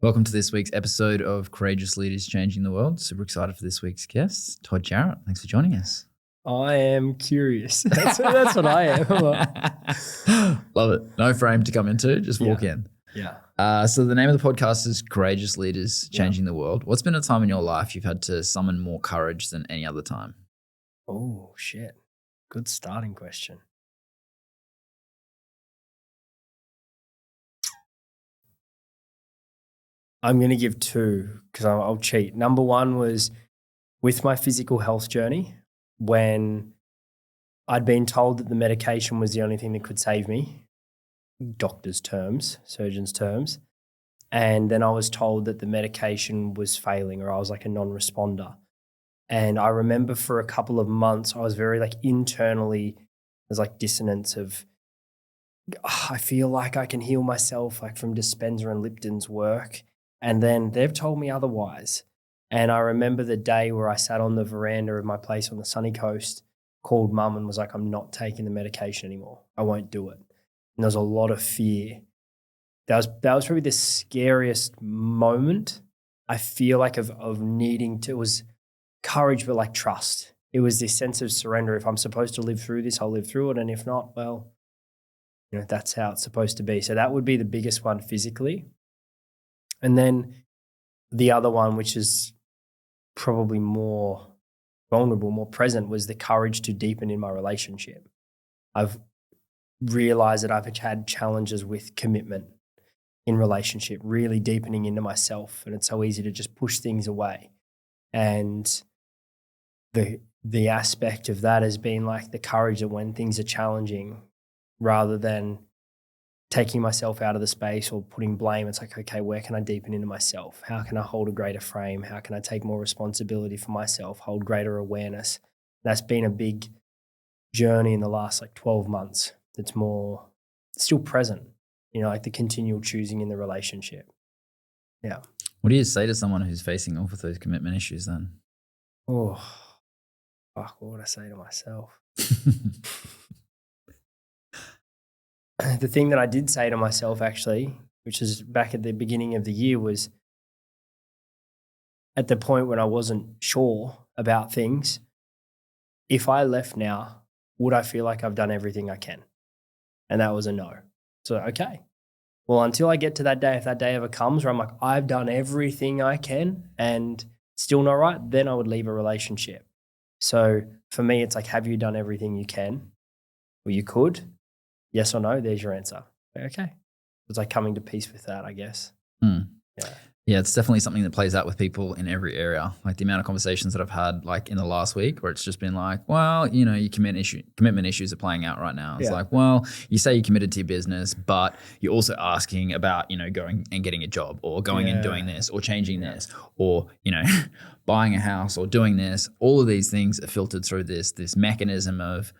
Welcome to this week's episode of Courageous Leaders Changing the World. Super excited for this week's guest, Todd Jarratt. Thanks for joining us. I am curious. That's what I am. Love it. No frame to come into, just walk in. Yeah. So the name of the podcast is Courageous Leaders Changing the World. What's been a time in your life you've had to summon more courage than any other time? Oh, shit. Good starting question. I'm going to give two because I'll cheat. Number one was with my physical health journey when I'd been told that the medication was the only thing that could save me, doctors' terms, surgeons' terms. And then I was told that the medication was failing or I was like a non-responder. And I remember for a couple of months, I was very like internally, there's like dissonance of, I feel like I can heal myself like from Dispenza and Lipton's work. And then they've told me otherwise. And I remember the day where I sat on the veranda of my place on the sunny coast, called mum and was like, I'm not taking the medication anymore. I won't do it. And there was a lot of fear. That was probably the scariest moment I feel like of needing to, it was courage, but like trust. It was this sense of surrender. If I'm supposed to live through this, I'll live through it. And if not, well, that's how it's supposed to be. So that would be the biggest one physically. And then the other one, which is probably more vulnerable, more present, was the courage to deepen in my relationship. I've realized that I've had challenges with commitment in relationship, really deepening into myself. And it's so easy to just push things away. And the aspect of that has been like the courage that when things are challenging, rather than taking myself out of the space or putting blame, it's like, okay, where can I deepen into myself? How can I hold a greater frame? How can I take more responsibility for myself, hold greater awareness? That's been a big journey in the last like 12 months. It's more still present, like the continual choosing in the relationship. Yeah. What do you say to someone who's facing off with those commitment issues then? Oh, fuck, what would I say to myself? The thing that I did say to myself actually, which is back at the beginning of the year, was at the point when I wasn't sure about things, if I left now, would I feel like I've done everything I can? And that was a no. So, okay. Well, until I get to that day, if that day ever comes where I'm like, I've done everything I can and still not right, then I would leave a relationship. So for me, it's like, have you done everything you can or you could? Yes or no, there's your answer. Okay. It's like coming to peace with that, I guess. Yeah, it's definitely something that plays out with people in every area. Like the amount of conversations that I've had like in the last week where it's just been like, well, your commitment issues are playing out right now. It's like, well, you say you're committed to your business, but you're also asking about, going and getting a job or going and doing this or changing this or, buying a house or doing this. All of these things are filtered through this mechanism of,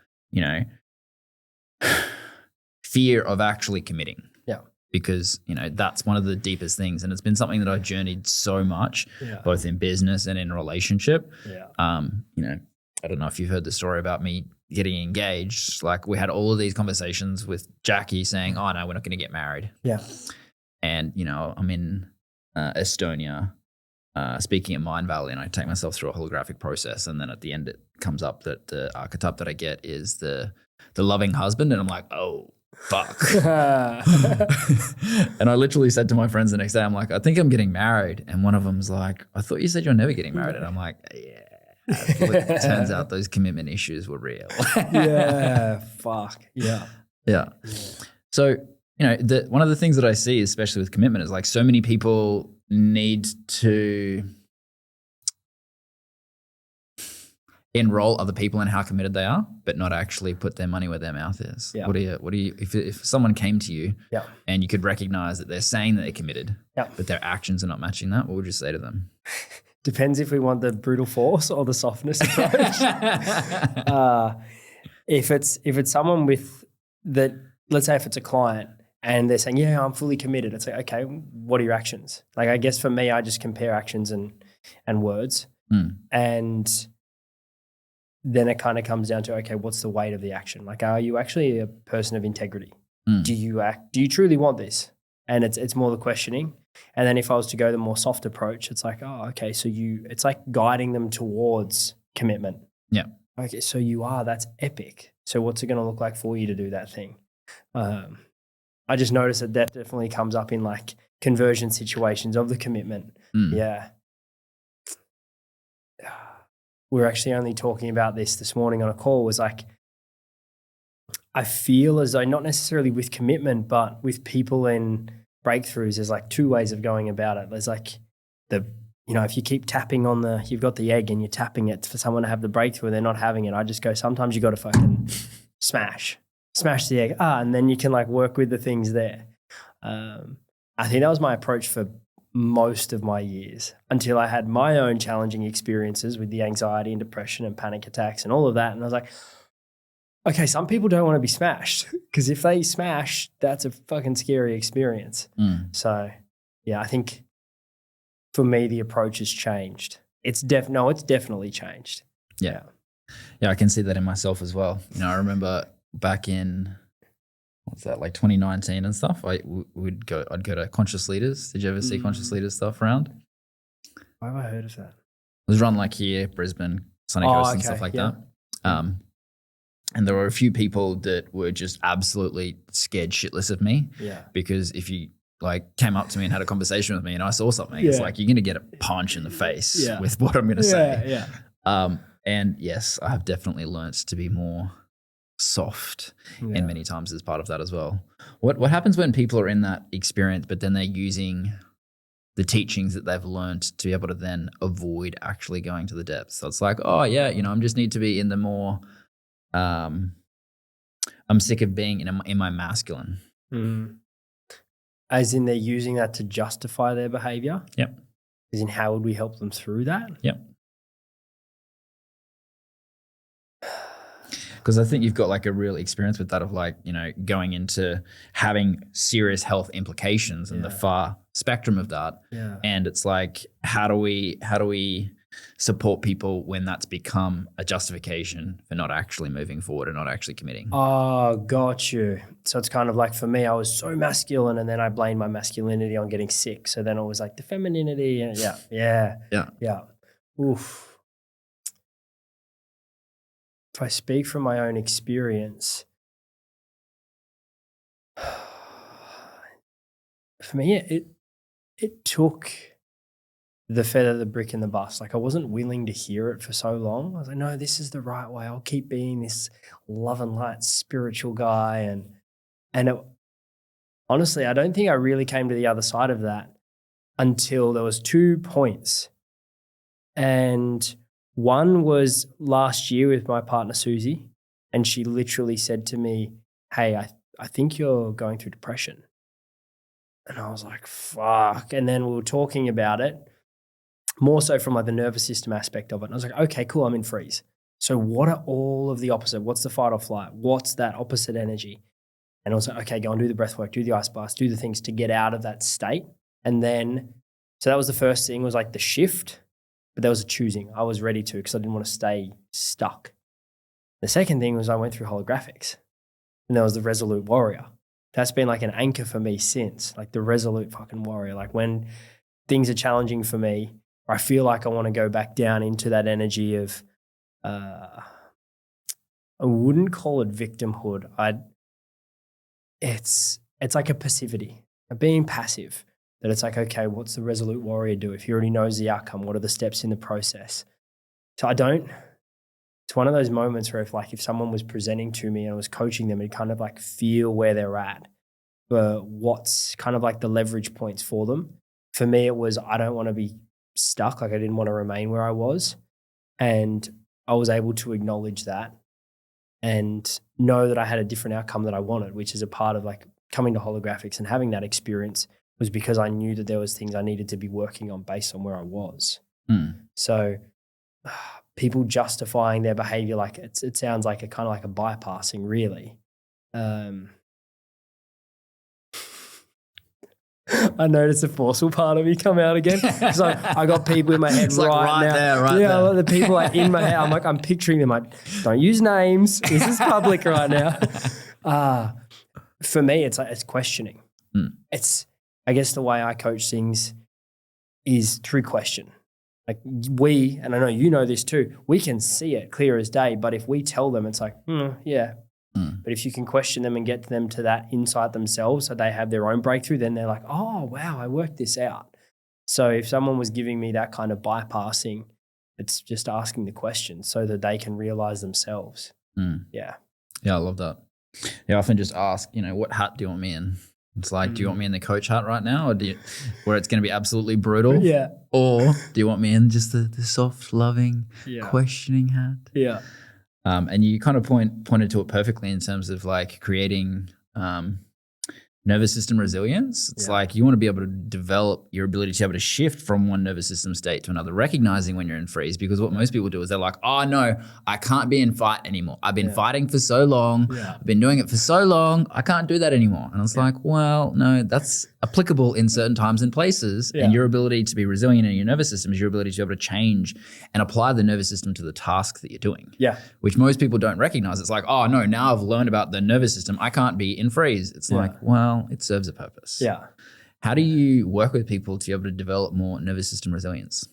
fear of actually committing. Yeah. Because, that's one of the deepest things. And it's been something that I've journeyed so much, both in business and in relationship. Yeah. I don't know if you've heard the story about me getting engaged. Like we had all of these conversations with Jackie saying, oh no, we're not going to get married. Yeah. And, I'm in Estonia speaking at Mind Valley and I take myself through a holographic process. And then at the end, it comes up that the archetype that I get is the loving husband. And I'm like, oh, fuck. And I literally said to my friends the next day, I'm like, I think I'm getting married. And one of them's like, I thought you said you're never getting married. And I'm like, yeah. It turns out those commitment issues were real. Yeah, fuck. Yeah. So, one of the things that I see, especially with commitment, is like so many people need to enroll other people in how committed they are, but not actually put their money where their mouth is. Yeah. What do you, if someone came to you and you could recognize that they're saying that they're committed, but their actions are not matching that, what would you say to them? Depends if we want the brutal force or the softness approach. If it's someone with that, let's say if it's a client and they're saying, yeah, I'm fully committed. It's like, okay, what are your actions? Like, I guess for me, I just compare actions and words. And then it kind of comes down to, okay, what's the weight of the action? Like, are you actually a person of integrity? Do you truly want this? And it's more the questioning. And then if I was to go the more soft approach, it's like, oh, okay, so it's like guiding them towards commitment. Yeah. Okay, so that's epic. So what's it going to look like for you to do that thing? I just noticed that definitely comes up in like conversion situations of the commitment. Yeah. We were actually only talking about this morning on a call, was like, I feel as though not necessarily with commitment, but with people in breakthroughs, there's like two ways of going about it. There's like if you keep tapping on you've got the egg and you're tapping it for someone to have the breakthrough and they're not having it. I just go, sometimes you got to fucking smash the egg. And then you can like work with the things there. I think that was my approach for most of my years until I had my own challenging experiences with the anxiety and depression and panic attacks and all of that. And I was like, okay, some people don't want to be smashed, because if they smash, that's a fucking scary experience. So yeah, I think for me, the approach has changed. It's definitely changed. Yeah. I can see that in myself as well. I remember back in, like 2019 and stuff, I'd go to Conscious Leaders. Did you ever see Conscious Leaders stuff around? Why have I heard of that? It was run like here, Brisbane, Sunny Coast and stuff like that. And there were a few people that were just absolutely scared shitless of me. Yeah. Because if you like came up to me and had a conversation with me and I saw something, it's like you're going to get a punch in the face with what I'm going to say. Yeah. And yes, I have definitely learnt to be more soft and many times as part of that as well. What happens when people are in that experience, but then they're using the teachings that they've learned to be able to then avoid actually going to the depths? So it's like, oh yeah, I just need to be in the more, I'm sick of being in my masculine. As in they're using that to justify their behavior? Yep. As in how would we help them through that? Yep. Because I think you've got like a real experience with that of like, going into having serious health implications and the far spectrum of that. Yeah. And it's like, how do we support people when that's become a justification for not actually moving forward and not actually committing? Oh, got you. So it's kind of like, for me, I was so masculine and then I blamed my masculinity on getting sick. So then it was like the femininity. And yeah. Oof. If I speak from my own experience, for me, it took the feather, the brick, and the bus. Like I wasn't willing to hear it for so long. I was like, no, this is the right way. I'll keep being this love and light spiritual guy. And honestly, I don't think I really came to the other side of that until there was 2 points. And one was last year with my partner, Susie, and she literally said to me, hey, I think you're going through depression. And I was like, fuck. And then we were talking about it, more so from like the nervous system aspect of it. And I was like, okay, cool, I'm in freeze. So what are all of the opposite? What's the fight or flight? What's that opposite energy? And I was like, okay, go and do the breath work, do the ice bath, do the things to get out of that state. And then, so that was the first thing, was like the shift. But there was a choosing. I was ready to, because I didn't want to stay stuck. The second thing was I went through holographics, and there was the resolute warrior. That's been like an anchor for me since, like the resolute fucking warrior. Like when things are challenging for me, or I feel like I want to go back down into that energy of, I wouldn't call it victimhood. It's like a passivity, a being passive. That it's like, okay, what's the resolute warrior do? If he already knows the outcome, what are the steps in the process? So it's one of those moments where if someone was presenting to me and I was coaching them, and kind of like feel where they're at, but what's kind of like the leverage points for them. For me, it was, I don't want to be stuck. Like I didn't want to remain where I was. And I was able to acknowledge that and know that I had a different outcome that I wanted, which is a part of like coming to holographics and having that experience, was because I knew that there was things I needed to be working on based on where I was. So people justifying their behavior, like it sounds like a kind of like a bypassing, really. I noticed the forceful part of me come out again. So I got people in my head right now. There. The people are in my head. I'm picturing them. Like, don't use names. This is public right now. For me, it's questioning. I guess the way I coach things is through question. Like and I know you know this too, we can see it clear as day, but if we tell them, it's like, yeah. But if you can question them and get them to that insight themselves so they have their own breakthrough, then they're like, oh, wow, I worked this out. So if someone was giving me that kind of bypassing, it's just asking the question so that they can realize themselves. Yeah. Yeah, I love that. Yeah, I often just ask, what hat do you want me in? It's like, do you want me in the coach hat right now, or where it's going to be absolutely brutal? Yeah. Or do you want me in just the soft, loving, questioning hat? Yeah. And you kind of pointed to it perfectly in terms of like creating nervous system resilience. It's like you want to be able to develop your ability to be able to shift from one nervous system state to another, recognizing when you're in freeze, because what most people do is they're like, oh no, I can't be in fight anymore. I've been fighting for so long. I've been doing it for so long. I can't do that anymore. And it's like, well, no, that's applicable in certain times and places. And your ability to be resilient in your nervous system is your ability to be able to change and apply the nervous system to the task that you're doing. Yeah. Which most people don't recognize. It's like, oh no, now I've learned about the nervous system. I can't be in freeze. It's like, well, it serves a purpose. Yeah. How do you work with people to be able to develop more nervous system resilience?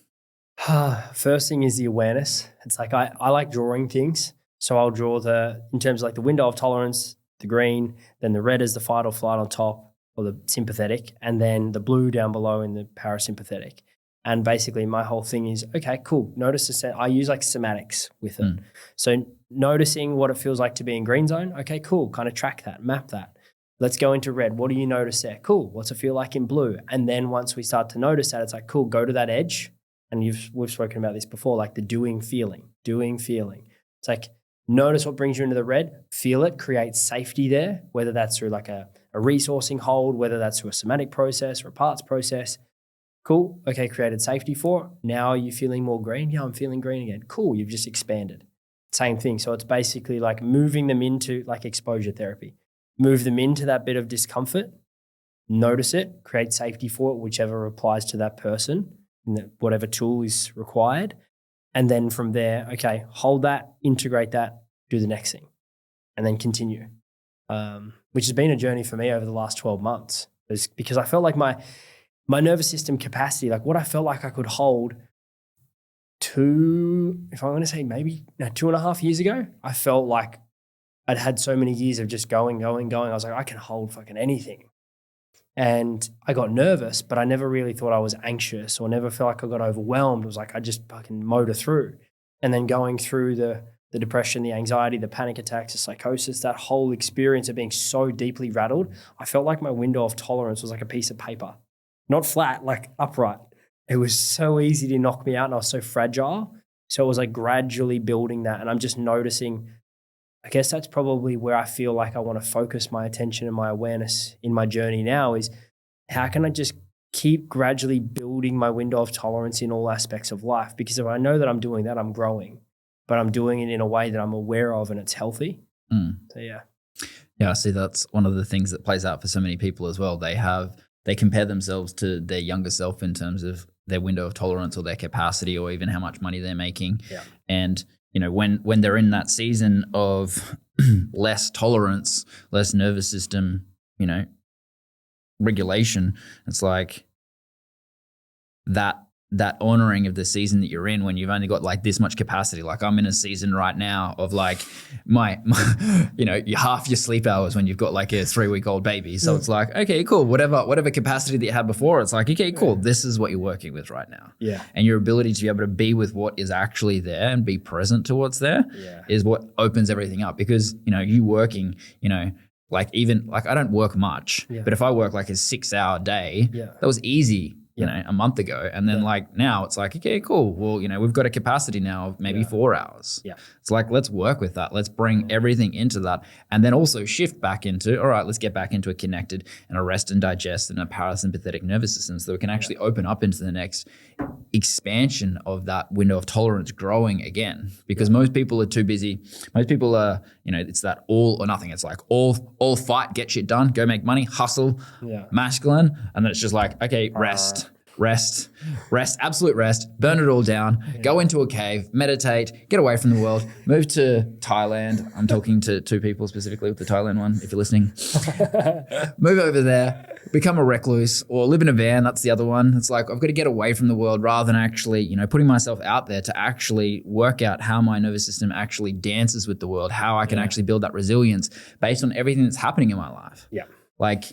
First thing is the awareness. It's like I like drawing things. So I'll draw in terms of like the window of tolerance, the green, then the red is the fight or flight on top, or the sympathetic, and then the blue down below in the parasympathetic. And basically my whole thing is, okay, cool. Notice I use like somatics with it. So noticing what it feels like to be in green zone. Okay, cool. Kind of track that, map that. Let's go into red. What do you notice there? Cool. What's it feel like in blue? And then once we start to notice that, it's like, cool, go to that edge. And we've spoken about this before, like the doing feeling. It's like, notice what brings you into the red, feel it, create safety there, whether that's through like a resourcing hold, whether that's through a somatic process or a parts process. Cool. Okay, created safety for it. Now are you feeling more green? Yeah, I'm feeling green again. Cool, you've just expanded. Same thing. So it's basically like moving them into like exposure therapy. Move them into that bit of discomfort, notice it, create safety for it, whichever applies to that person, and whatever tool is required. And then from there, okay, hold that, integrate that, do the next thing, and then continue, which has been a journey for me over the last 12 months. Because I felt like my nervous system capacity, like what I felt like I could hold if I'm going to say maybe 2.5 years ago, I felt like I'd had so many years of just going. I was like, I can hold fucking anything. And I got nervous, but I never really thought I was anxious or never felt like I got overwhelmed. It was like I just fucking motor through. And then going through the depression, the anxiety, the panic attacks, the psychosis, that whole experience of being so deeply rattled, I felt like my window of tolerance was like a piece of paper. Not flat, like upright. It was so easy to knock me out and I was so fragile. So it was like gradually building that. And I'm just noticing, I guess that's probably where I feel like I want to focus my attention and my awareness in my journey now is how can I just keep gradually building my window of tolerance in all aspects of life? Because if I know that I'm doing that, I'm growing, but I'm doing it in a way that I'm aware of and it's healthy. So yeah. Yeah, I see that's one of the things that plays out for so many people as well. They compare themselves to their younger self in terms of their window of tolerance or their capacity or even how much money they're making. Yeah. And when they're in that season of less tolerance, less nervous system, regulation, it's like that honoring of the season that you're in when you've only got like this much capacity. Like I'm in a season right now of like my half your sleep hours when you've got like a 3-week-old baby. So it's like, okay, cool. Whatever capacity that you had before, it's like, okay, cool. This is what you're working with right now. Yeah. And your ability to be able to be with what is actually there and be present to what's there is what opens everything up. Because, you working, like even like I don't work much, but if I work like a 6-hour day, that was easy. A month ago. And then like now it's like, okay, cool. Well, we've got a capacity now of maybe 4 hours. Yeah. It's like, let's work with that. Let's bring everything into that. And then also shift back into, all right, let's get back into a connected and a rest and digest and a parasympathetic nervous system so we can actually open up into the next expansion of that window of tolerance growing again. Because most people are too busy. Most people are, it's that all or nothing. It's like all fight, get shit done, go make money, hustle, masculine. And then it's just like, okay, rest. rest, absolute rest, burn it all down, go into a cave, meditate, get away from the world, move to Thailand. I'm talking to two people specifically with the Thailand one, if you're listening. Move over there, become a recluse, or live in a van. That's the other one. It's like, I've got to get away from the world rather than actually, putting myself out there to actually work out how my nervous system actually dances with the world, how I can actually build that resilience based on everything that's happening in my life. Yeah. Like,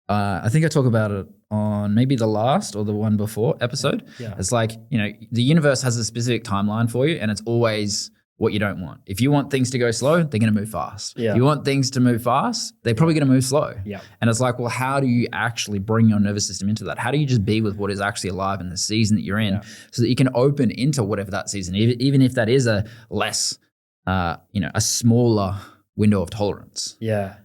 I think I talk about it on maybe the last or the one before episode. Yeah. It's like, the universe has a specific timeline for you, and it's always what you don't want. If you want things to go slow, they're going to move fast. Yeah. If you want things to move fast, they're probably going to move slow. Yeah. And it's like, well, how do you actually bring your nervous system into that? How do you just be with what is actually alive in the season that you're in so that you can open into whatever that season, even if that is a less, a smaller window of tolerance. Yeah.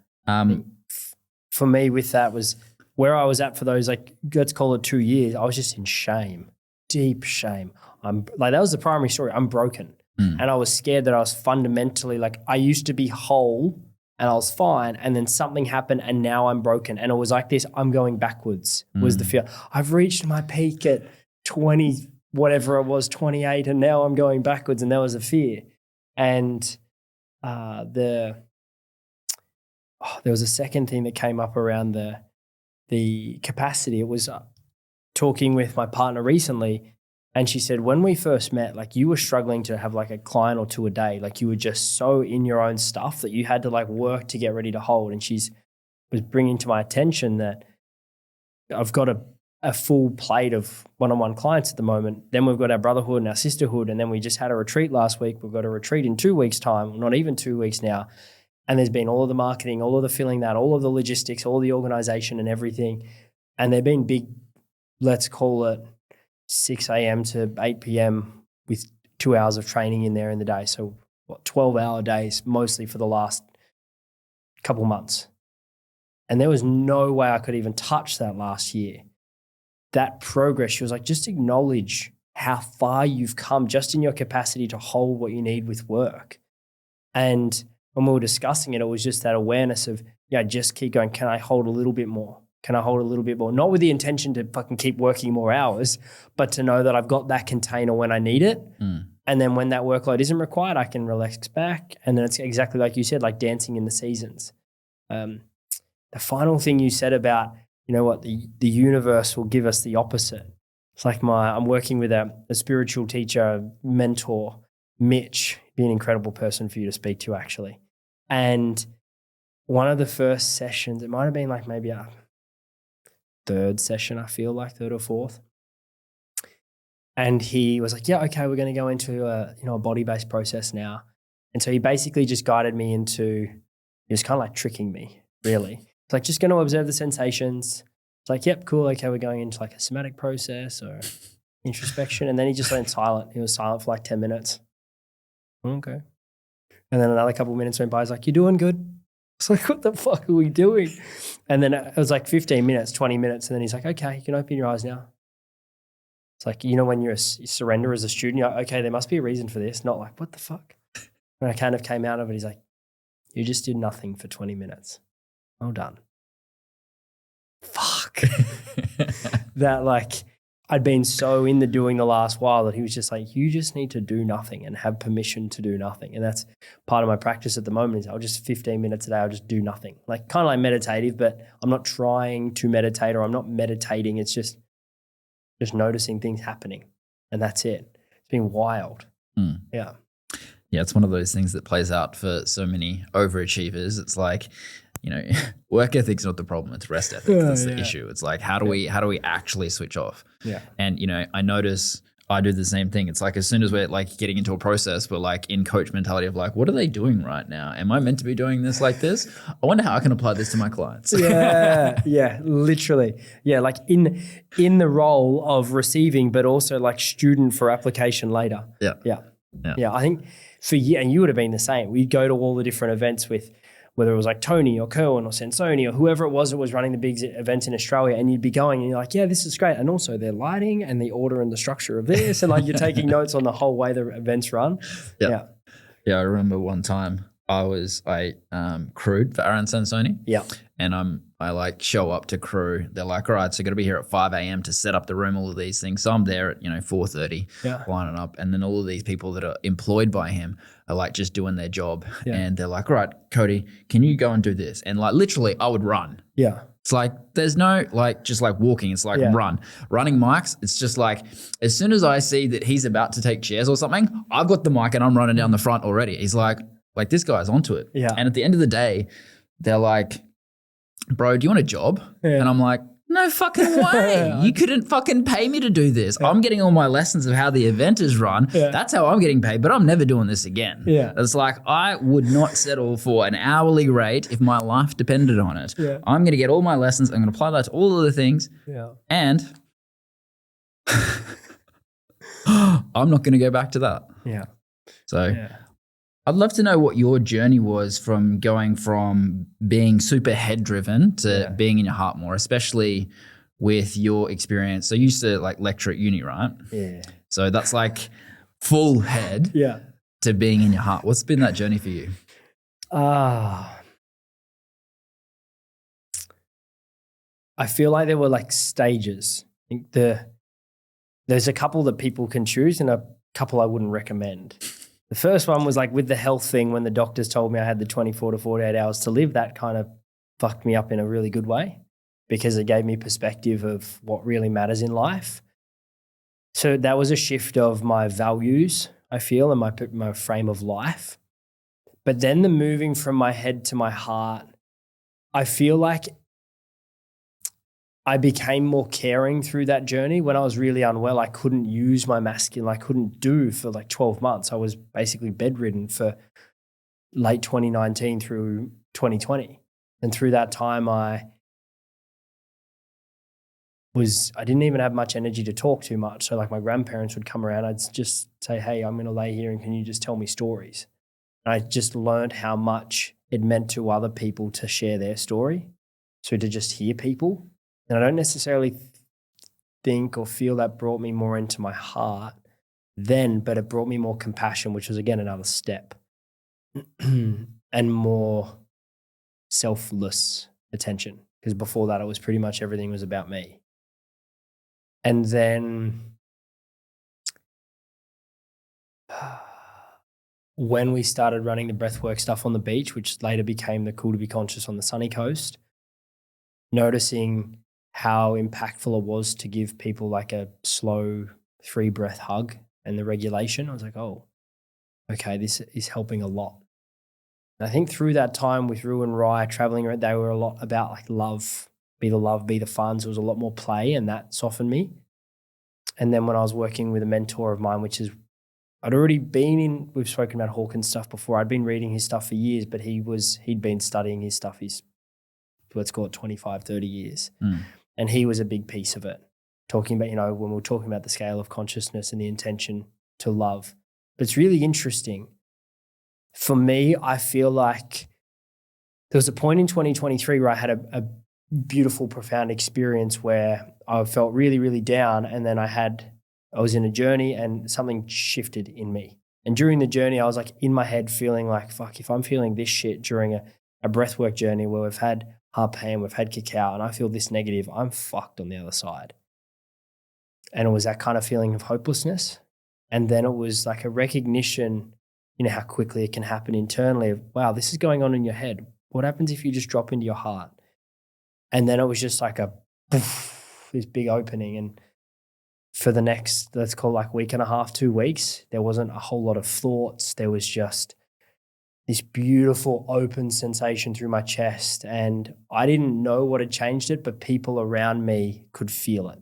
For me with that was where I was at for those, like, let's call it 2 years. I was just in shame, deep shame. That was the primary story. I'm broken. And I was scared that I was fundamentally, like, I used to be whole and I was fine. And then something happened and now I'm broken. And it was like this, I'm going backwards was the fear. I've reached my peak at 20, whatever it was, 28. And now I'm going backwards. And that was a fear. And there was a second thing that came up around the capacity. It was talking with my partner recently, and she said, when we first met, like, you were struggling to have like a client or two a day. Like, you were just so in your own stuff that you had to like work to get ready to hold. And was bringing to my attention that I've got a full plate of one-on-one clients at the moment. Then we've got our brotherhood and our sisterhood. And then we just had a retreat last week. We've got a retreat in 2 weeks' time, not even 2 weeks now. And there's been all of the marketing, all of the filling that, all of the logistics, all the organization and everything. And they've been big, let's call it 6 a.m. to 8 p.m. with 2 hours of training in there in the day. So 12-hour days mostly for the last couple months. And there was no way I could even touch that last year. That progress, she was like, just acknowledge how far you've come just in your capacity to hold what you need with work. And when we were discussing it, it was just that awareness of, just keep going. Can I hold a little bit more? Can I hold a little bit more? Not with the intention to fucking keep working more hours, but to know that I've got that container when I need it. And then when that workload isn't required, I can relax back. And then it's exactly like you said, like dancing in the seasons. The final thing you said about, the universe will give us the opposite. It's like I'm working with a spiritual teacher, mentor, Mitch. Be an incredible person for you to speak to, actually. And one of the first sessions, it might have been like maybe a third session, I feel like third or fourth. And he was like, yeah, okay, we're going to go into a body-based process now. And so he basically just guided me into, he was kind of like tricking me, really. It's like, just going to observe the sensations. It's like, yep, cool. Okay, we're going into like a somatic process or introspection. And then he just went silent. He was silent for like 10 minutes. Okay. And then another couple of minutes went by. I was like, you doing good? It's like, what the fuck are we doing? And then it was like 15 minutes, 20 minutes. And then he's like, okay, you can open your eyes now. It's like, when you surrender as a student, you're like, okay, there must be a reason for this. Not like, what the fuck? And I kind of came out of it. He's like, you just did nothing for 20 minutes. Well done. Fuck. That like, I'd been so in the doing the last while that he was just like, you just need to do nothing and have permission to do nothing. And that's part of my practice at the moment is I'll just 15 minutes a day, I'll just do nothing. Like kind of like meditative, but I'm not trying to meditate or I'm not meditating. It's just noticing things happening. And that's it. It's been wild. Yeah. Yeah, it's one of those things that plays out for so many overachievers. It's like, work ethic's not the problem. It's rest ethic. That's the issue. It's like, how do we actually switch off? Yeah. And, I notice I do the same thing. It's like, as soon as we're like getting into a process, we're like in coach mentality of like, what are they doing right now? Am I meant to be doing this like this? I wonder how I can apply this to my clients. Yeah, literally. Yeah, like in the role of receiving, but also like student for application later. Yeah. I think for you, and you would have been the same. We'd go to all the different events with, whether it was like Tony or Kerwin or Sensoni or whoever it was that was running the big events in Australia, and you'd be going and you're like, yeah, this is great. And also their lighting and the order and the structure of this. And like you're taking notes on the whole way the events run. Yeah, I remember one time I crewed for Aaron Sansoni. Yeah. And I like show up to crew. They're like, all right, so got to be here at 5 a.m. to set up the room, all of these things. So I'm there at 4:30, lining up, and then all of these people that are employed by him are like just doing their job, and they're like, all right, Cody, can you go and do this? And like literally, I would run. Yeah. It's like there's no like just like walking. It's like running mics. It's just like as soon as I see that he's about to take chairs or something, I've got the mic and I'm running down the front already. He's like this guy's onto it. Yeah. And at the end of the day, they're like, bro, do you want a job? Yeah. And I'm like, no fucking way. You couldn't fucking pay me to do this. Yeah. I'm getting all my lessons of how the event is run. Yeah. That's how I'm getting paid, but I'm never doing this again. Yeah. It's like I would not settle for an hourly rate if my life depended on it. Yeah. I'm going to get all my lessons. I'm going to apply that to all of the things. Yeah. And I'm not going to go back to that. Yeah. So I'd love to know what your journey was from going from being super head driven to being in your heart more, especially with your experience. So you used to like lecture at uni, right? Yeah. So that's like full head to being in your heart. What's been that journey for you? I feel like there were like stages. I think there's a couple that people can choose and a couple I wouldn't recommend. The first one was like with the health thing when the doctors told me I had the 24 to 48 hours to live. That kind of fucked me up in a really good way because it gave me perspective of what really matters in life. So that was a shift of my values, I feel, and my frame of life. But then the moving from my head to my heart, I feel like I became more caring through that journey. When I was really unwell, I couldn't use my masculine. I couldn't do for like 12 months. I was basically bedridden for late 2019 through 2020. And through that time, I didn't even have much energy to talk too much. So like my grandparents would come around. I'd just say, hey, I'm going to lay here and can you just tell me stories? And I just learned how much it meant to other people to share their story. So to just hear people. And I don't necessarily think or feel that brought me more into my heart then, but it brought me more compassion, which was again another step, and more selfless attention. Because before that, it was pretty much everything was about me. And then when we started running the breathwork stuff on the beach, which later became the Cool to Be Conscious on the sunny coast, noticing how impactful it was to give people like a slow 3-breath hug and the regulation. I was like, oh, okay, this is helping a lot. And I think through that time with Rue and Rye traveling around, they were a lot about like love, be the fun. So it was a lot more play and that softened me. And then when I was working with a mentor of mine, which is, I'd already been we've spoken about Hawkins stuff before. I'd been reading his stuff for years, but he'd been studying his stuff, let's call it 25, 30 years. And he was a big piece of it, talking about, when we're talking about the scale of consciousness and the intention to love. But it's really interesting. For me, I feel like there was a point in 2023 where I had a beautiful, profound experience where I felt really, really down. And then I was in a journey and something shifted in me. And during the journey, I was like in my head feeling like, fuck, if I'm feeling this shit during a breathwork journey where we've had Harpan, we've had cacao, and I feel this negative, I'm fucked on the other side. And it was that kind of feeling of hopelessness. And then it was like a recognition, how quickly it can happen internally of, wow, this is going on in your head. What happens if you just drop into your heart? And then it was just like this big opening. And for the next, let's call it like week and a half, 2 weeks, there wasn't a whole lot of thoughts. There was just this beautiful open sensation through my chest. And I didn't know what had changed it, but people around me could feel it.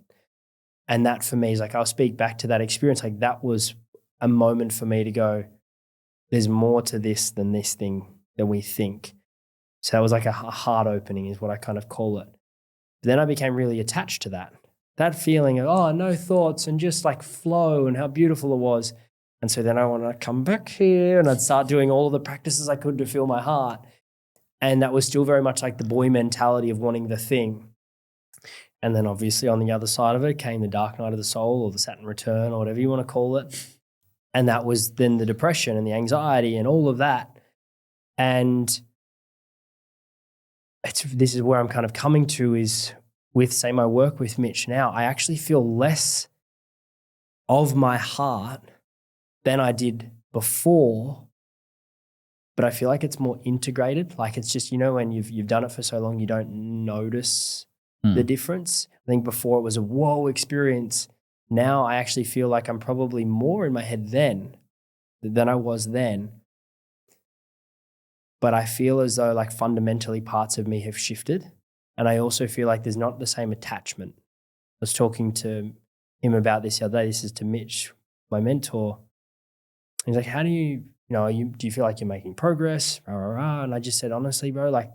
And that for me is like, I'll speak back to that experience. Like that was a moment for me to go, there's more to this than this thing than we think. So that was like a heart opening is what I kind of call it. But then I became really attached to that feeling of, oh, no thoughts and just like flow and how beautiful it was. And so then I want to come back here and I'd start doing all of the practices I could to feel my heart. And that was still very much like the boy mentality of wanting the thing. And then obviously on the other side of it came the dark night of the soul or the Saturn return or whatever you want to call it. And that was then the depression and the anxiety and all of that. And this is where I'm kind of coming to is with, say, my work with Mitch now, I actually feel less of my heart than I did before, but I feel like it's more integrated. Like it's just, when you've done it for so long, you don't notice the difference. I think before it was a whoa experience. Now I actually feel like I'm probably more in my head than I was then. But I feel as though like fundamentally parts of me have shifted. And I also feel like there's not the same attachment. I was talking to him about this the other day. This is to Mitch, my mentor. He's like, how do you, do you feel like you're making progress? And I just said, honestly, bro, like,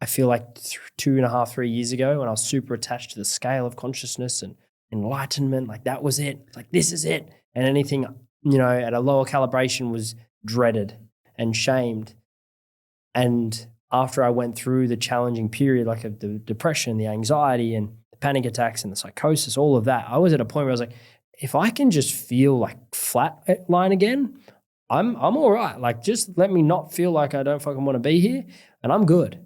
I feel like 2.5, 3 years ago when I was super attached to the scale of consciousness and enlightenment, like that was it. Like, this is it. And anything, at a lower calibration was dreaded and shamed. And after I went through the challenging period, like of the depression, the anxiety and the panic attacks and the psychosis, all of that, I was at a point where I was like, if I can just feel like flat line again, I'm all right. Like, just let me not feel like I don't fucking want to be here and I'm good.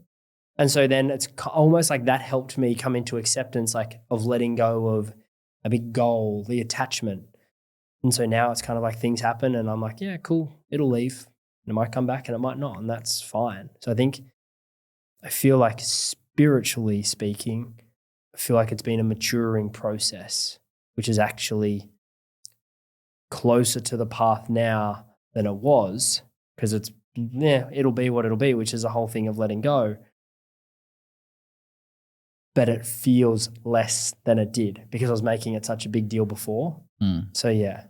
And so then it's almost like that helped me come into acceptance, like of letting go of a big goal, the attachment. And so now it's kind of like things happen and I'm like, yeah, cool, it'll leave. And it might come back and it might not, and that's fine. So I feel like spiritually speaking, I feel like it's been a maturing process, which is actually closer to the path now than it was, because it'll be what it'll be, which is the whole thing of letting go. But it feels less than it did because I was making it such a big deal before. So yeah.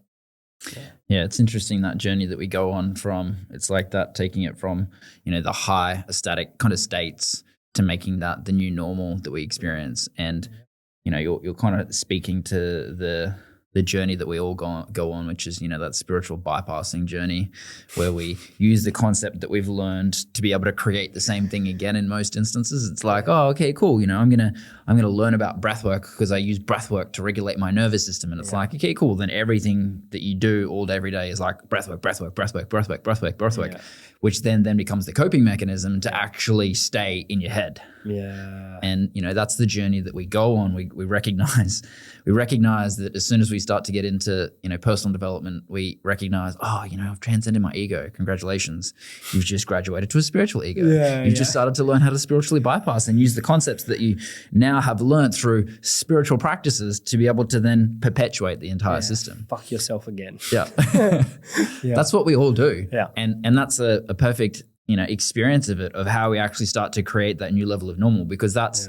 Yeah, it's interesting that journey that we go on from, it's like that, taking it from, the high static kind of states to making that the new normal that we experience. And, you're kind of speaking to the journey that we all go on, which is, that spiritual bypassing journey where we use the concept that we've learned to be able to create the same thing again in most instances. It's like, oh, okay, cool. I'm going to learn about breath work because I use breath work to regulate my nervous system. And it's like, okay, cool. Then everything that you do all day, every day is like breath work, which then becomes the coping mechanism to actually stay in your head. Yeah. And, that's the journey that we go on. We recognize that as soon as we start to get into, personal development, we recognize, I've transcended my ego. Congratulations. You've just graduated to a spiritual ego. You've just started to learn how to spiritually bypass and use the concepts that you now have learned through spiritual practices to be able to then perpetuate the entire system. Fuck yourself again. Yeah. That's what we all do. Yeah. And that's a perfect, experience of it, of how we actually start to create that new level of normal, because that's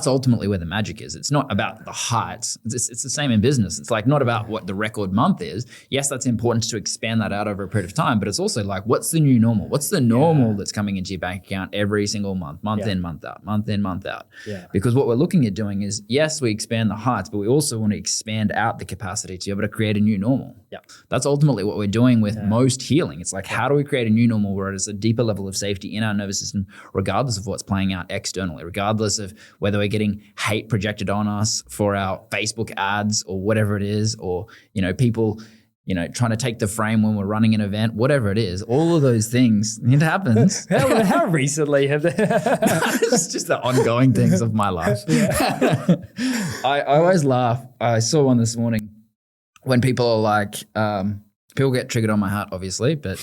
ultimately where the magic is. It's not about the heights. It's the same in business. It's like not about what the record month is. Yes, that's important to expand that out over a period of time, but it's also like, what's the new normal? What's the normal that's coming into your bank account every single month in, month out? Yeah. Because what we're looking at doing is, yes, we expand the heights, but we also want to expand out the capacity to be able to create a new normal. Yeah. That's ultimately what we're doing with most healing. It's like, how do we create a new normal where it's a deeper level of safety in our nervous system, regardless of what's playing out externally, regardless of whether we're getting hate projected on us for our Facebook ads or whatever it is, or, people, trying to take the frame when we're running an event, whatever it is, all of those things, it happens. How recently have they? It's just the ongoing things of my life. I always laugh. I saw one this morning when people are like, people get triggered on my heart, obviously, but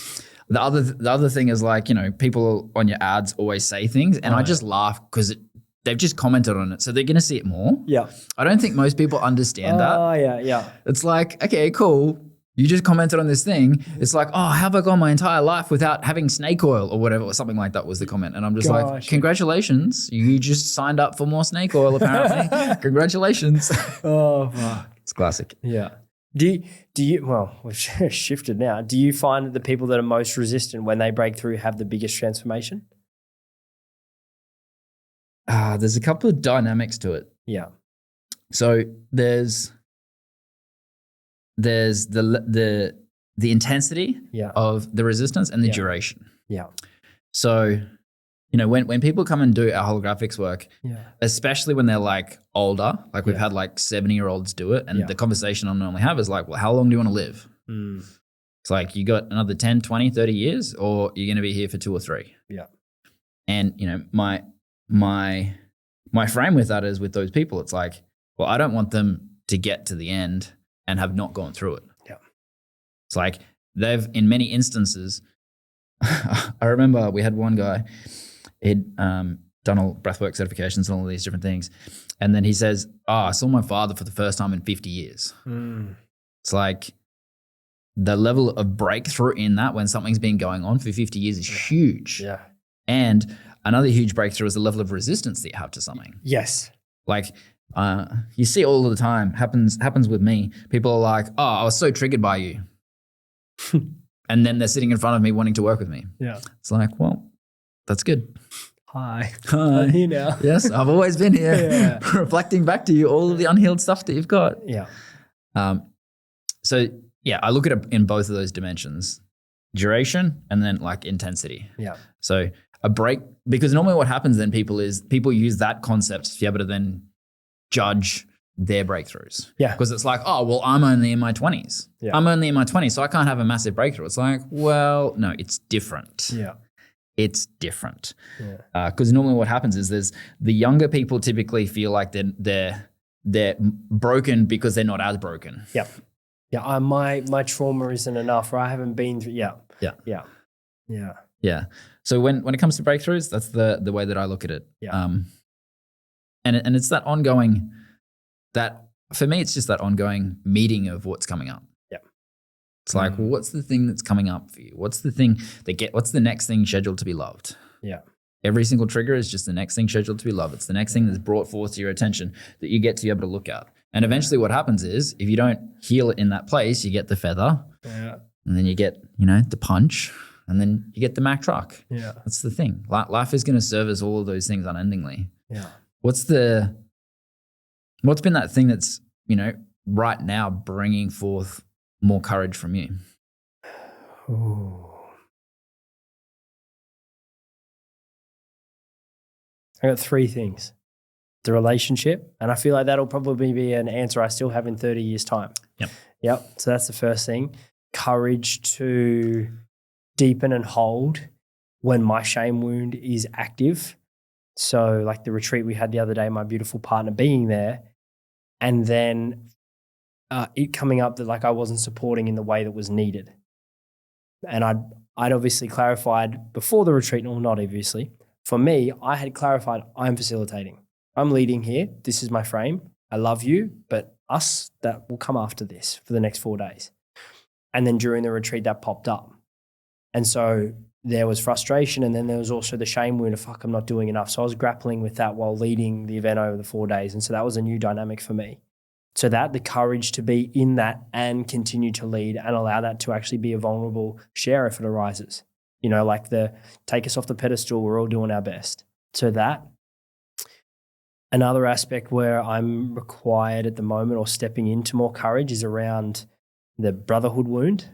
the other thing is like, people on your ads always say things, and I just laugh because they've just commented on it, so they're going to see it more. Yeah. I don't think most people understand that. Oh, yeah. It's like, okay, cool. You just commented on this thing. It's like, oh, how have I gone my entire life without having snake oil or whatever, or something like that was the comment. And I'm just like, congratulations. You just signed up for more snake oil, apparently. Congratulations. Oh, fuck. It's classic. Yeah. Do you, well, we've shifted now. Do you find that the people that are most resistant when they break through have the biggest transformation? There's a couple of dynamics to it. Yeah. So there's the intensity of the resistance and the duration. Yeah. So, when people come and do our holographics work, especially when they're like older, like we've had like 70-year-olds do it, and the conversation I normally have is like, well, how long do you want to live? It's like you got another 10, 20, 30 years, or you're going to be here for 2 or 3. Yeah. And, you know, my frame with that is with those people, it's like, well, I don't want them to get to the end and have not gone through it. Yeah. It's like they've, in many instances, I remember we had one guy, he'd done all breathwork certifications and all of these different things. And then he says, I saw my father for the first time in 50 years. It's like the level of breakthrough in that when something's been going on for 50 years is huge. Yeah. And another huge breakthrough is the level of resistance that you have to something. Yes. Like you see all the time, happens with me. People are like, oh, I was so triggered by you. And then they're sitting in front of me wanting to work with me. Yeah. It's like, well, that's good. Hi. Hi. I'm here now. Yes, I've always been here. Yeah. Reflecting back to you all of the unhealed stuff that you've got. Yeah. So yeah, I look at it in both of those dimensions, duration and then like intensity. Yeah. So a break, because normally what happens then people use that concept to be able to then judge their breakthroughs. Yeah. Because it's like, oh, well, I'm only in my 20s. Yeah. I'm only in my 20s, so I can't have a massive breakthrough. It's like, well, no, it's different. Yeah. It's different. Yeah. Because normally what happens is there's the younger people typically feel like they're broken because they're not as broken. Yep. Yeah. My trauma isn't enough, or I haven't been through. Yeah. Yeah. Yeah. Yeah. Yeah. So when it comes to breakthroughs, that's the way that I look at it. Yeah. And it's that ongoing, that for me, it's just that ongoing meeting of what's coming up. Yeah. It's like, well, what's the thing that's coming up for you? What's the next thing scheduled to be loved? Yeah. Every single trigger is just the next thing scheduled to be loved. It's the next thing that's brought forth to your attention that you get to be able to look at. And eventually what happens is if you don't heal it in that place, you get the feather. Yeah. And then you get, the punch. And then you get the Mack truck. Yeah. That's the thing. Life is going to service all of those things unendingly. Yeah. What's been that thing that's, right now bringing forth more courage from you? Ooh. I got 3 things. The relationship, and I feel like that'll probably be an answer I still have in 30 years' time. Yep. So that's the first thing. Courage to deepen and hold when my shame wound is active. So like the retreat we had the other day, my beautiful partner being there, and then it coming up that like I wasn't supporting in the way that was needed. And I'd obviously clarified before the retreat, or not obviously. For me, I had clarified, I'm facilitating. I'm leading here. This is my frame. I love you, but us, that will come after this for the next 4 days. And then during the retreat, that popped up. And so there was frustration, and then there was also the shame wound of, fuck, I'm not doing enough. So I was grappling with that while leading the event over the 4 days. And so that was a new dynamic for me. So the courage to be in that and continue to lead and allow that to actually be a vulnerable share if it arises. Like the take us off the pedestal, we're all doing our best. So that. Another aspect where I'm required at the moment or stepping into more courage is around the brotherhood wound.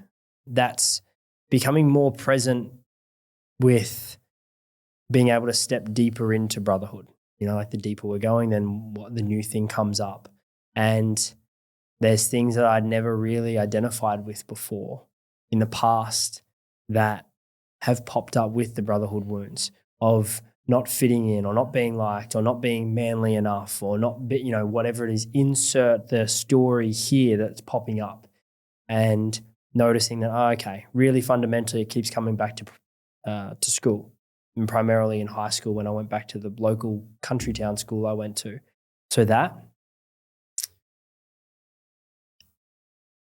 That's becoming more present with being able to step deeper into brotherhood. Like the deeper we're going, then what the new thing comes up. And there's things that I'd never really identified with before in the past that have popped up with the brotherhood wounds of not fitting in or not being liked or not being manly enough or not, whatever it is, insert the story here that's popping up. And noticing that, okay, really fundamentally it keeps coming back to school, and primarily in high school when I went back to the local country town school I went to. So that.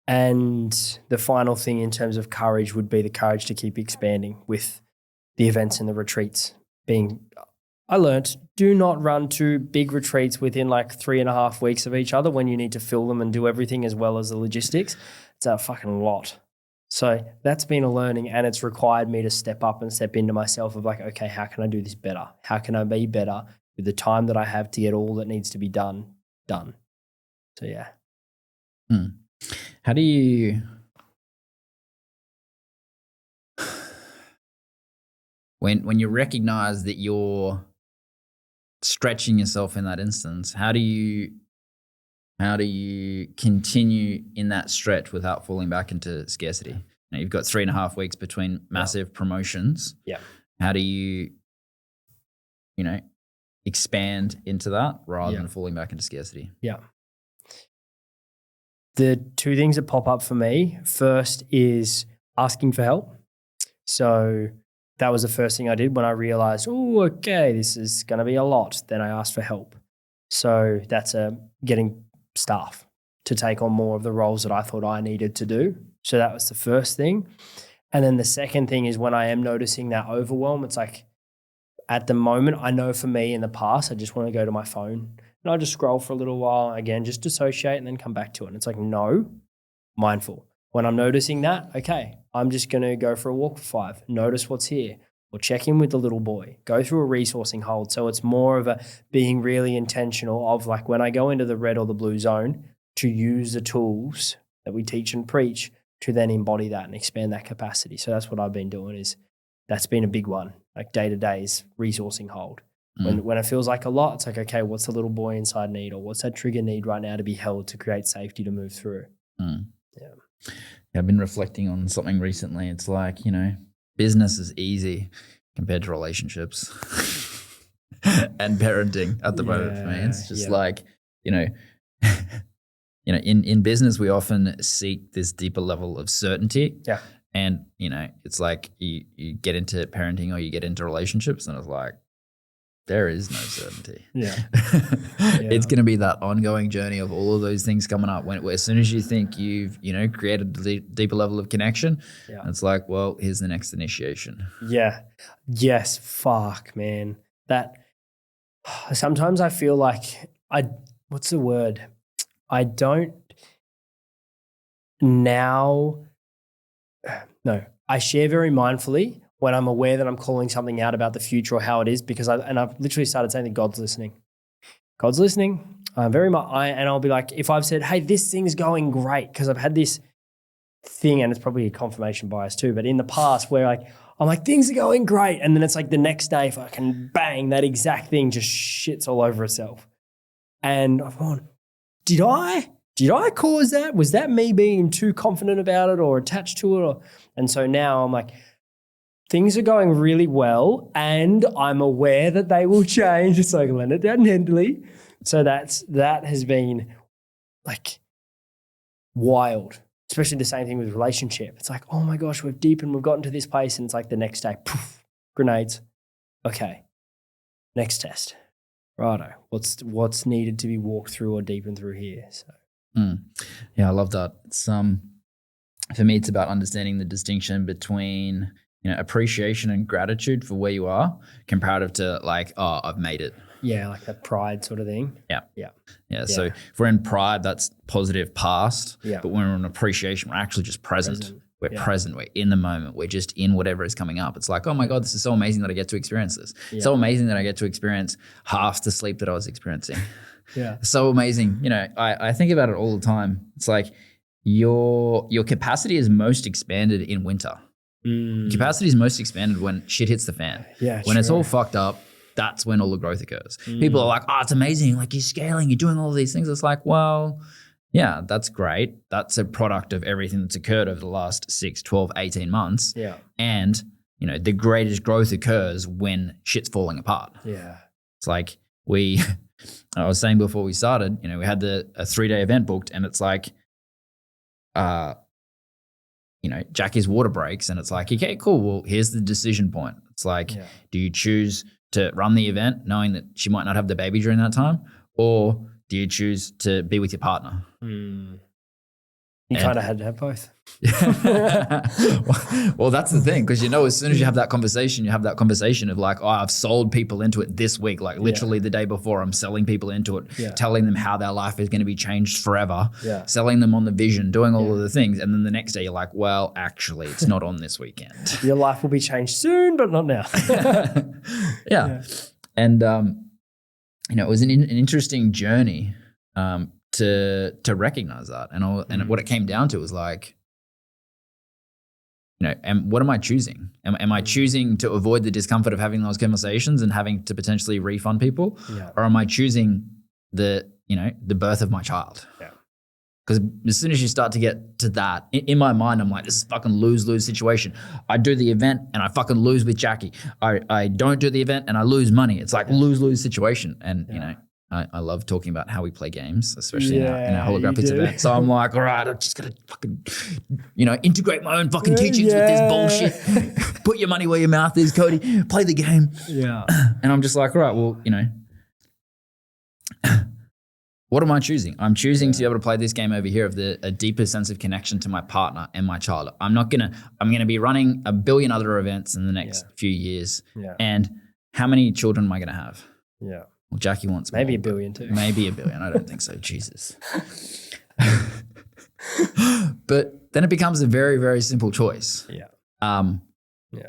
And the final thing in terms of courage would be the courage to keep expanding with the events and the retreats. I learned, do not run 2 big retreats within like 3.5 weeks of each other when you need to fill them and do everything as well as the logistics. It's a fucking lot. So that's been a learning, and it's required me to step up and step into myself of like, okay, how can I do this better? How can I be better with the time that I have to get all that needs to be done? So yeah. How do you, when you recognize that you're stretching yourself in that instance, how do you continue in that stretch without falling back into scarcity? you've got 3.5 weeks between massive promotions. Yeah. How do you expand into that rather than falling back into scarcity? Yeah. The two things that pop up for me, first is asking for help. So that was the first thing I did when I realized, oh, okay, this is going to be a lot. Then I asked for help. So that's getting staff to take on more of the roles that I thought I needed to do. So that was the first thing. And then the second thing is when I am noticing that overwhelm, it's like at the moment, I know for me in the past, I just want to go to my phone and I just scroll for a little while, again, just dissociate and then come back to it. And it's like, no, mindful. When I'm noticing that, okay, I'm just going to go for a walk for 5, notice what's here, or check in with the little boy, go through a resourcing hold. So it's more of a being really intentional of like when I go into the red or the blue zone, to use the tools that we teach and preach to then embody that and expand that capacity. So that's what I've been doing. That's been a big one, like day to day is resourcing hold. When it feels like a lot, it's like, okay, what's the little boy inside need, or what's that trigger need right now to be held to create safety to move through? Yeah. I've been reflecting on something recently. It's like, business is easy compared to relationships and parenting at the moment for me. It's just like, in business, we often seek this deeper level of certainty. Yeah. And, it's like you get into parenting or you get into relationships and it's like, there is no certainty. Yeah. It's going to be that ongoing journey of all of those things coming up. As soon as you think you've, created a deeper level of connection, it's like, well, here's the next initiation. Yeah. Yes. Fuck, man. That sometimes I feel like what's the word? I share very mindfully when I'm aware that I'm calling something out about the future or how it is, because I've literally started saying that God's listening. God's listening. And I'll be like, if I've said, hey, this thing's going great, because I've had this thing, and it's probably a confirmation bias too, but in the past where I'm like, things are going great. And then it's like the next day, fucking bang, that exact thing just shits all over itself. And I've gone, did I cause that? Was that me being too confident about it or attached to it? And so now I'm like, things are going really well and I'm aware that they will change. It's like, let it down gently. So that has been like wild, especially the same thing with relationship. It's like, oh my gosh, we've deepened, we've gotten to this place, and it's like the next day, poof, grenades. Okay, next test. Righto, what's needed to be walked through or deepened through here? So, yeah, I love that. It's for me, it's about understanding the distinction between appreciation and gratitude for where you are, comparative to like, oh, I've made it. Yeah, like that pride sort of thing. Yeah. So if we're in pride, that's positive past. Yeah. But when we're in appreciation, we're actually just present. We're present. We're in the moment. We're just in whatever is coming up. It's like, oh my God, this is so amazing that I get to experience this. Yeah. So amazing that I get to experience half the sleep that I was experiencing. Yeah. So amazing. I think about it all the time. It's like your capacity is most expanded in winter. Capacity is most expanded when shit hits the fan. Yeah. When it's all fucked up, that's when all the growth occurs. People are like, oh, it's amazing. Like you're scaling, you're doing all these things. It's like, well, yeah, that's great. That's a product of everything that's occurred over the last 6, 12, 18 months. Yeah. And, the greatest growth occurs when shit's falling apart. Yeah. It's like I was saying before we started, we had a 3-day event booked, and it's like, Jackie's water breaks, and it's like, okay, cool. Well, here's the decision point. It's like, do you choose to run the event knowing that she might not have the baby during that time, or do you choose to be with your partner? You kind of had to have both. Well, that's the thing, because as soon as you have that conversation of like, oh, I've sold people into it this week, like literally the day before, I'm selling people into it, telling them how their life is going to be changed forever, selling them on the vision, doing all of the things. And then the next day you're like, well, actually, it's not on this weekend. Your life will be changed soon, but not now. And, it was an interesting journey to recognize that. And what it came down to was like, and what am I choosing? Am I choosing to avoid the discomfort of having those conversations and having to potentially refund people? Or am I choosing the birth of my child? Because as soon as you start to get to that, in my mind, I'm like, this is fucking lose-lose situation. I do the event and I fucking lose with Jackie. I don't do the event and I lose money. It's like lose-lose situation. And, you know, I love talking about how we play games, especially in our holographics event. So I'm like, all right, I'm just going to fucking, you know, integrate my own fucking teachings with this bullshit. Put your money where your mouth is, Cody. Play the game. Yeah. And I'm just like, all right, well, you know, what am I choosing? I'm choosing to be able to play this game over here of a deeper sense of connection to my partner and my child. I'm going to be running a billion other events in the next few years. Yeah. And how many children am I going to have? Yeah. Well, Jackie wants maybe more, a billion too. Maybe a billion. I don't think so. Jesus. But then it becomes a very, very simple choice. Yeah.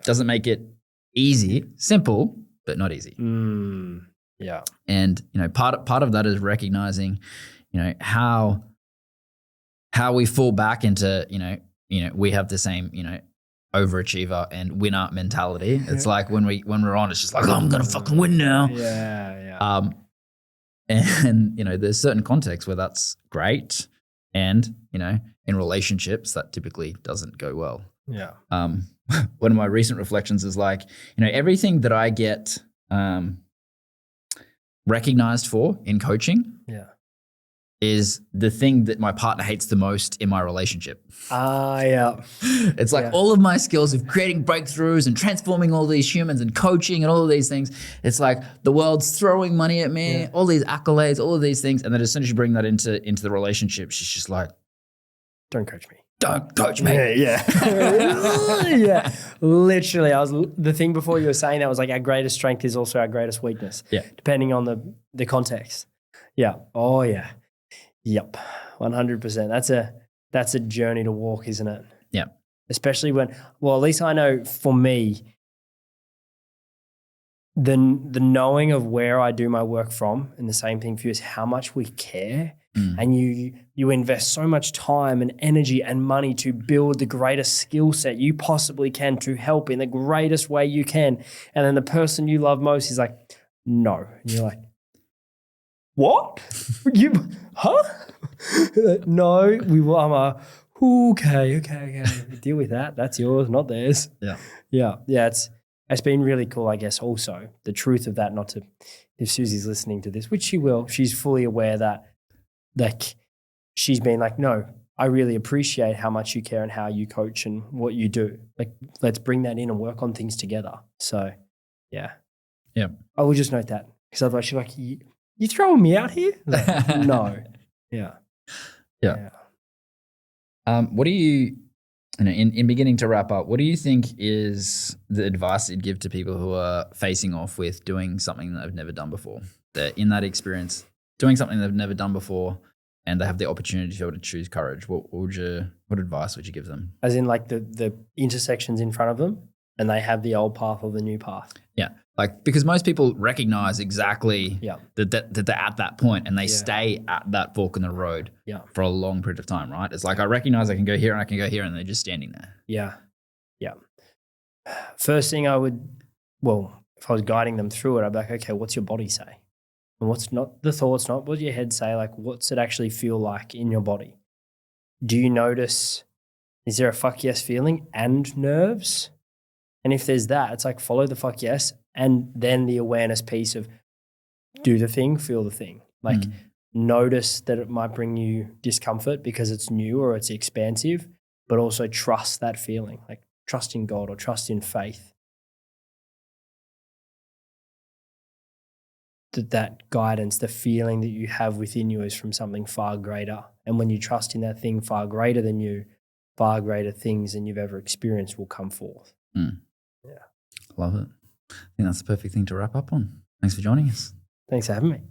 Doesn't make it easy, simple, but not easy. Yeah. And, you know, part of that is recognizing, you know, how we fall back into, you know, we have the same, you know, overachiever and winner mentality. It's like when we're on, it's just like, oh, I'm going to fucking win now. Yeah. And, you know, there's certain contexts where that's great. And, you know, in relationships, that typically doesn't go well. Yeah. One of my recent reflections is like, you know, everything that I get, recognized for in coaching is the thing that my partner hates the most in my relationship. Yeah. It's like all of my skills of creating breakthroughs and transforming all these humans and coaching and all of these things. It's like the world's throwing money at me, all these accolades, all of these things. And then as soon as you bring that into the relationship, she's just like, don't coach me. Don't coach me. Yeah. Literally, the thing before you were saying that was like our greatest strength is also our greatest weakness. Yeah. Depending on the context. Yeah. Oh yeah. Yep. 100%. That's a journey to walk, isn't it? Yeah. Especially when, well, at least I know for me, the knowing of where I do my work from, and the same thing for you, is how much we care. And you invest so much time and energy and money to build the greatest skill set you possibly can to help in the greatest way you can. And then the person you love most is like, no. And you're like, what? Huh? No, I'm okay. Deal with that. That's yours, not theirs. Yeah. It's been really cool, I guess, also. The truth of that, if Susie's listening to this, which she will, she's fully aware that, like, she's been like, no, I really appreciate how much you care and how you coach and what you do. Like, let's bring that in and work on things together. So, yeah. I will just note that, because otherwise she's like, you throwing me out here? Like, no. Yeah. What do you know, in beginning to wrap up, what do you think is the advice you'd give to people who are facing off with doing something that they've never done before? They're in that experience, doing something they've never done before, and they have the opportunity to be able to choose courage. What advice would you give them? As in, like, the intersections in front of them, and they have the old path or the new path. Yeah. Like, because most people recognize exactly that they're at that point, and they stay at that fork in the road for a long period of time, right? It's like, I recognize I can go here and I can go here, and they're just standing there. Yeah. First thing if I was guiding them through it, I'd be like, okay, what's your body say? And what's not the thoughts, not what your head say, like, what's it actually feel like in your body? Do you notice, is there a fuck yes feeling and nerves? And if there's that, it's like, follow the fuck yes, and then the awareness piece of do the thing, feel the thing. Like, notice that it might bring you discomfort because it's new or it's expansive, but also trust that feeling, like trust in God or trust in faith. That guidance, the feeling that you have within you is from something far greater. And when you trust in that thing far greater than you, far greater things than you've ever experienced will come forth. Love it. I think that's the perfect thing to wrap up on. Thanks for joining us. Thanks for having me.